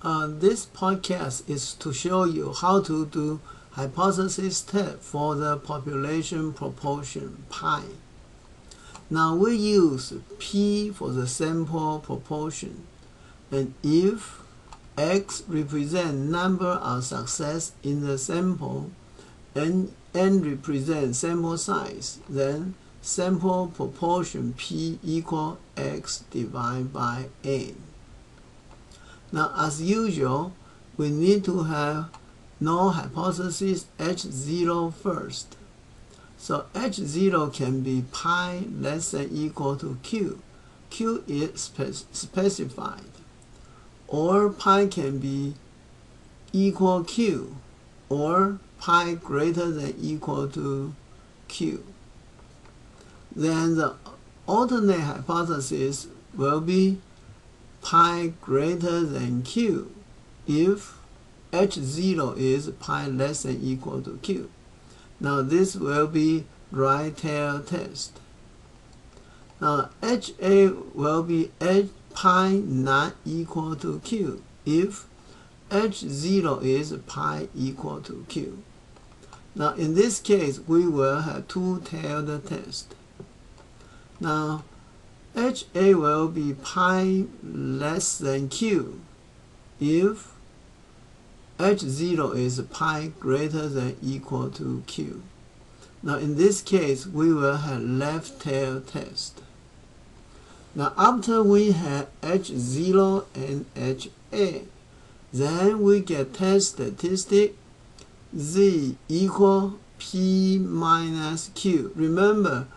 This podcast is to show you how to do hypothesis test for the population proportion pi. Now we use P for the sample proportion, and if X represents number of success in the sample and N represents sample size, then sample proportion P equal X divided by N. Now, as usual, we need to have null hypothesis H0 first. So H0 can be pi less than equal to Q. Q is specified. Or pi can be equal Q, or pi greater than equal to Q. Then the alternate hypothesis will be pi greater than Q if H0 is pi less than equal to Q. Now this will be right tail test. Now HA will be H pi not equal to Q if H0 is pi equal to Q. Now in this case we will have two-tailed test. Now HA will be pi less than Q if H0 is pi greater than equal to Q. Now in this case we will have left tail test. Now after we have H0 and HA, then we get test statistic Z equal P minus Q. Remember,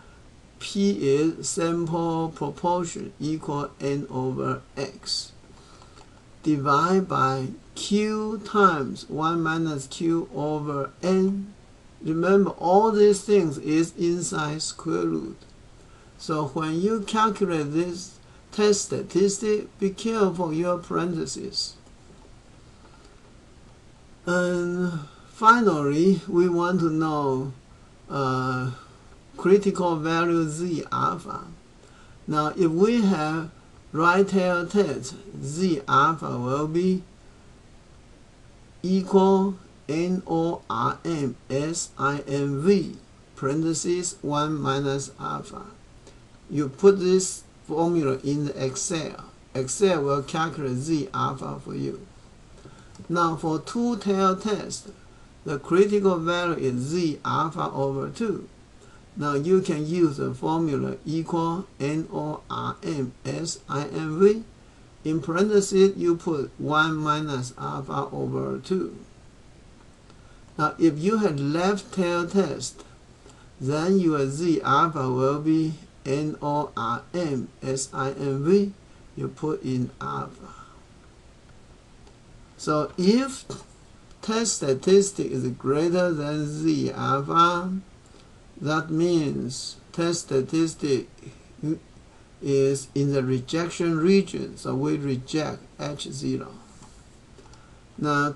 P is sample proportion equal N over X divided by Q times 1 minus Q over N. Remember, all these things is inside square root. So when you calculate this test statistic, be careful your parentheses. And finally, we want to know critical value Z alpha. Now if we have right tail test, Z alpha will be equal NORM SIMV parentheses 1 minus alpha. You put this formula in the Excel. Excel will calculate Z alpha for you. Now for two-tail test, the critical value is Z alpha over 2. Now you can use the formula equal NORM SIMV. In parentheses, you put 1 minus alpha over 2. Now if you had left tail test, then your Z alpha will be NORM SIMV. You put in alpha. So if test statistic is greater than Z alpha, that means test statistic is in the rejection region, so we reject H0. Now,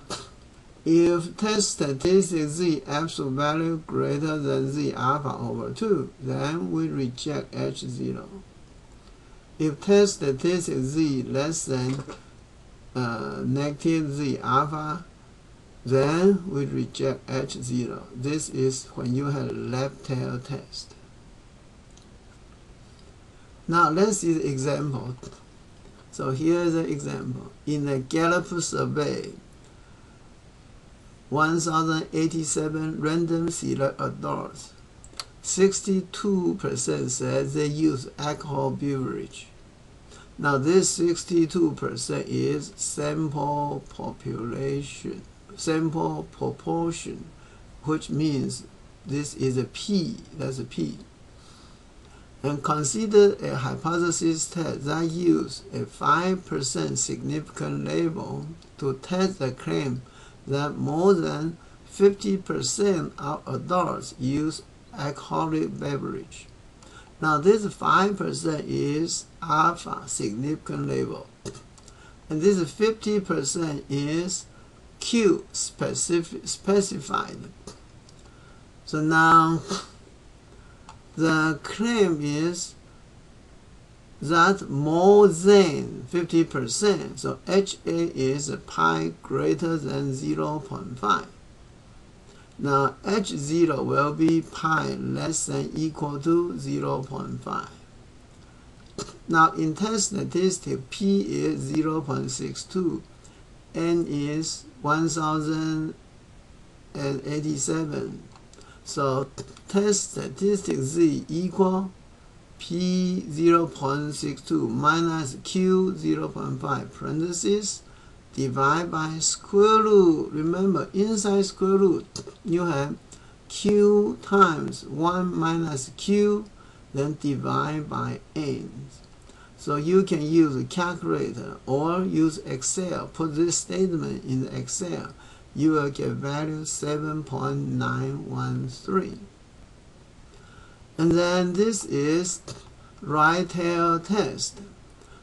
if test statistic Z absolute value greater than Z alpha over 2, then we reject H0. If test statistic Z less than negative Z alpha, then we reject H0. This is when you have left tail test. Now let's see the example. So here is the example. In the Gallup survey, 1,087 random select adults, 62% said they use alcohol beverage. Now this 62% is sample proportion, which means this is a P, that's a P. And consider a hypothesis test that use a 5% significant label to test the claim that more than 50% of adults use alcoholic beverage. Now this 5% is alpha, significant label. And this 50% is Q, specified. So now the claim is that more than 50%. So HA is pi greater than 0.5. Now H0 will be pi less than equal to 0.5. Now in test statistic, P is 0.62, N is 1087. So test statistic Z equal P 0.62 minus Q 0.5 parentheses divide by square root. Remember, inside square root you have Q times 1 minus Q, then divide by N. So you can use a calculator or use Excel. Put this statement in the Excel. You will get value 7.913. And then this is right tail test.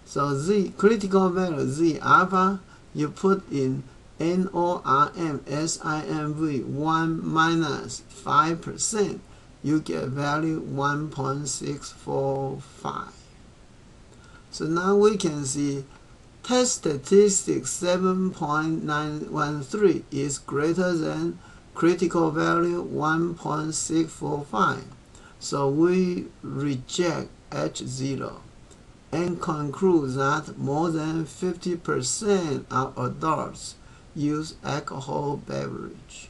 So Z critical value Z alpha, you put in NORM SIMV 1 minus 5%, you get value 1.645. So now we can see test statistic 7.913 is greater than critical value 1.645. So we reject H0 and conclude that more than 50% of adults use alcohol beverage.